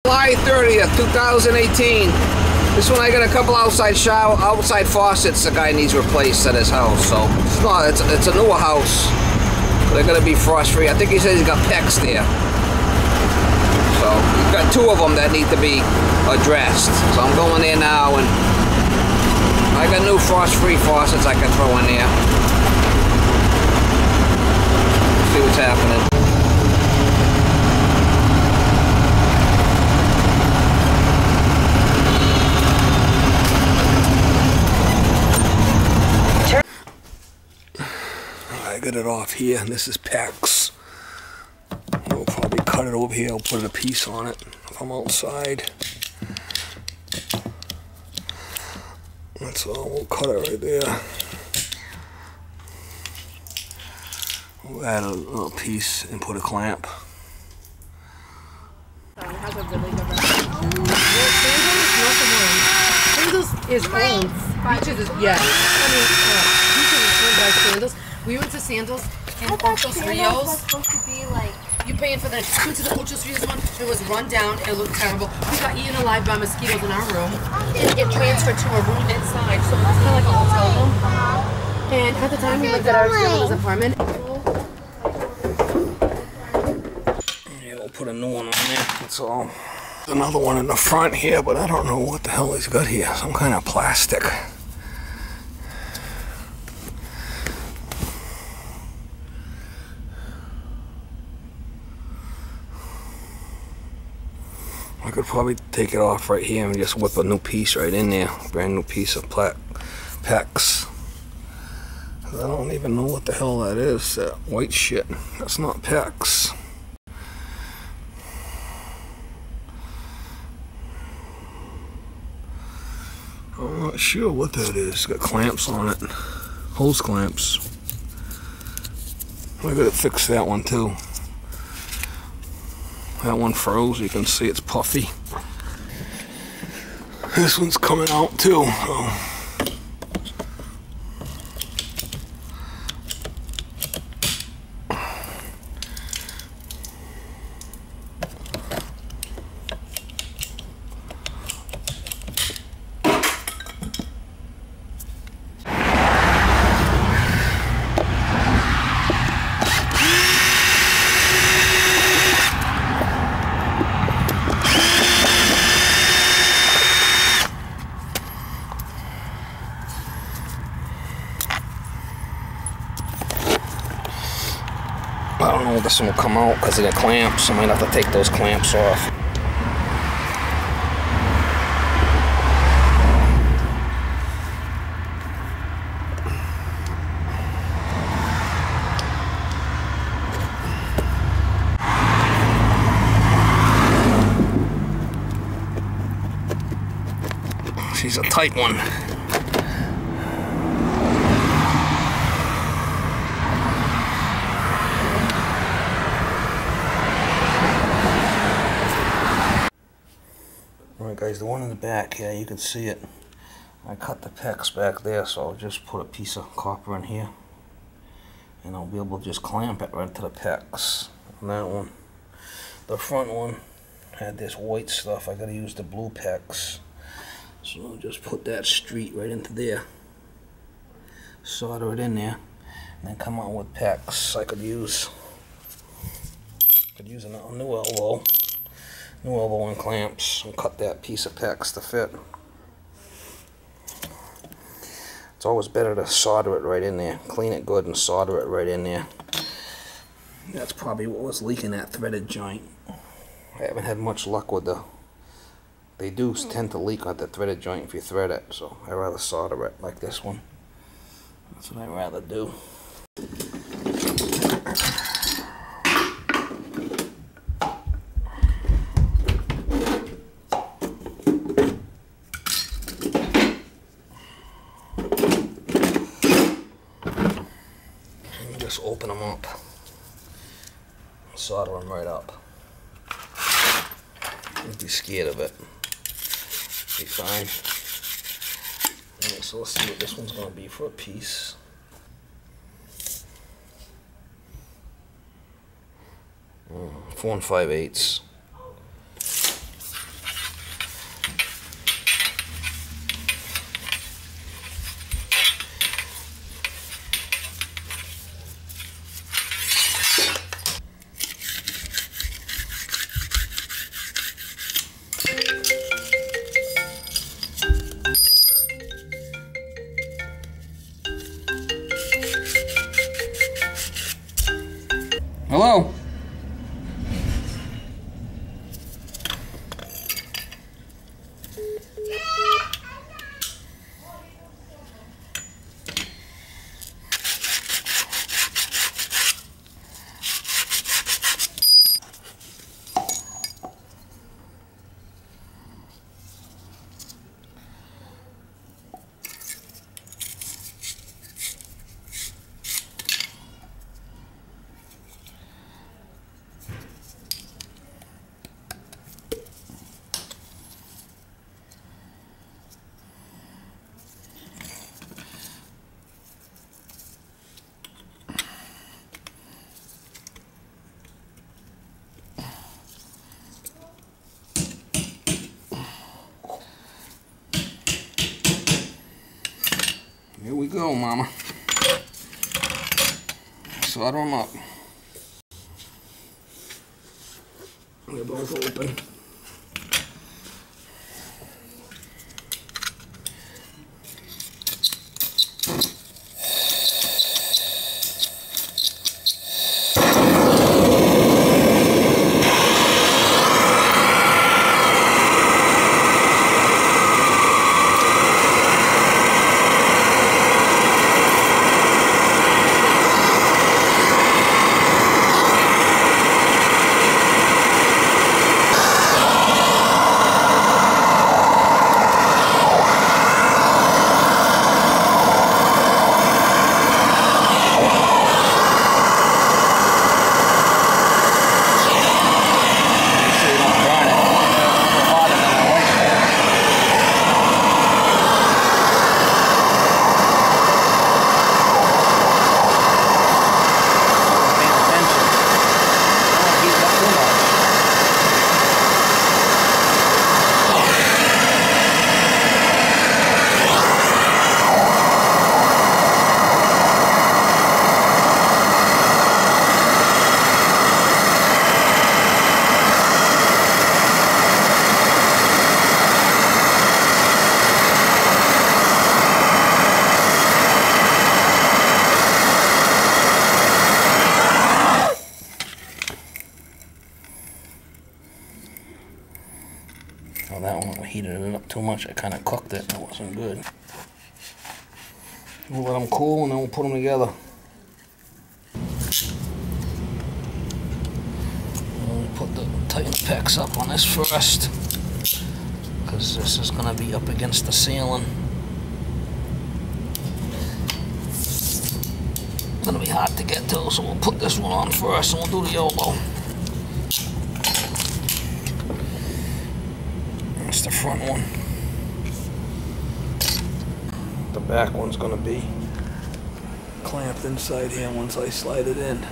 July 30th, 2018. This one I got a couple outside faucets the guy needs replaced at his house. So it's a newer house. They're gonna be frost free. I think he says he's got PEX there. So he's got 2 of them that need to be addressed. So I'm going there now, and I got new frost free faucets I can throw in there. See what's happening. I got it off here, and this is PEX. I'll probably cut it over here. I'll put a piece on it if I'm outside. That's all. We'll cut it right there. We'll add a little piece and put a clamp. It has a really good Sandals is owned. Beaches is, yeah. I mean, Beaches is owned by Sandals. We went to Sandals and Ochos Rios. Was supposed to be like, you paying for the, we went to the Ochos Rios one. It was run down. It looked terrible. We got eaten alive by mosquitoes in our room. And it transferred to a room inside. So it's kind of like a hotel room. And at the time we lived at our grandmother's apartment. Yeah, we'll put a new one on there. That's all. Another one in the front here, but I don't know what the hell he's got here. Some kind of plastic. I could probably take it off right here and just whip a new piece right in there. Brand new piece of PEX. I don't even know what the hell that is. That white shit. That's not PEX. I'm not sure what that is. It's got clamps on it. Hose clamps. I gotta fix that one too. That one froze. You can see it's puffy. This one's coming out too. Oh. I don't know if this one will come out because of the clamps. I might have to take those clamps off. She's a tight one. Alright guys, the one in the back here, you can see it. I cut the PEX back there, so I'll just put a piece of copper in here. And I'll be able to just clamp it right to the PEX on that one. The front one had this white stuff. I gotta use the blue PEX. So I'll just put that street right into there. Solder it in there. And then come out with PEX. I could use a new elbow. New elbow and clamps, and cut that piece of PEX to fit. It's always better to solder it right in there. Clean it good and solder it right in there. That's probably what was leaking that threaded joint. I haven't had much luck with they do tend to leak at the threaded joint if you thread it, so I'd rather solder it like this one. That's what I'd rather do. Just open them up, solder them right up. Don't be scared of it. Be fine. Alright, so let's see what this one's going to be for a piece. Mm, 4 5/8. Hello? Here we go, Mama. Solder them up. They're both open. Well, that one heated it up too much. I kind of cooked it. That wasn't good. We'll let them cool and then we'll put them together. We'll put the tighten pecs up on this first, because this is going to be up against the ceiling. It's going to be hard to get to, so we'll put this one on first and we'll do the elbow. That's the front one. The back one's going to be clamped inside here once I slide it in.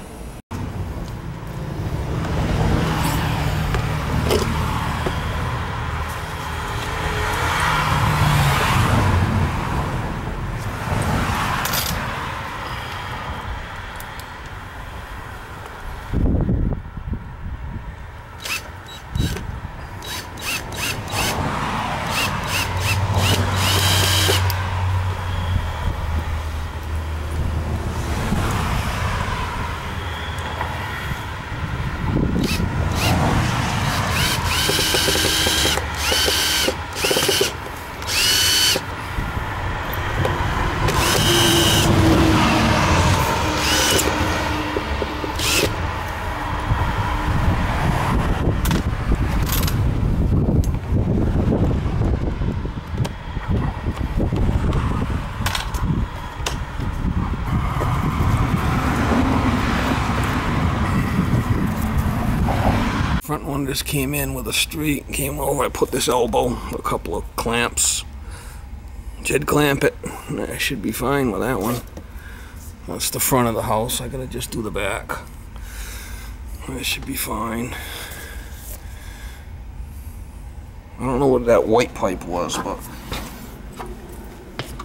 Front one just came in with a street, came over, I put this elbow, a couple of clamps, Jed clamp it, I should be fine with that one. That's the front of the house, I gotta just do the back. That should be fine. I don't know what that white pipe was, but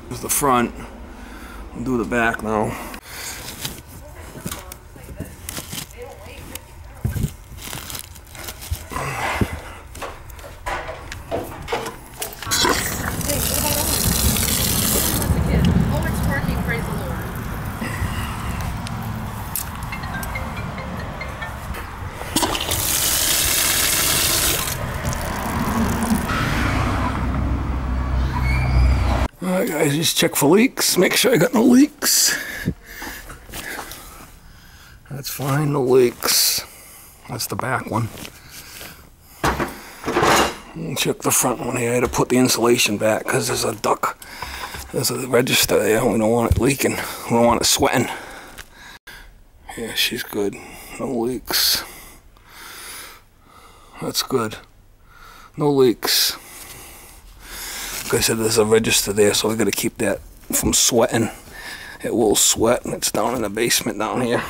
it's the front. I'll do the back now. Alright guys, just check for leaks. Make sure I got no leaks. That's fine, no leaks. That's the back one. And check the front one here. I had to put the insulation back because there's a duct. There's a register there. We don't want it leaking. We don't want it sweating. Yeah, she's good. No leaks. That's good. No leaks. Like I said, there's a register there, so we got to keep that from sweating. It will sweat, and it's down in the basement down here.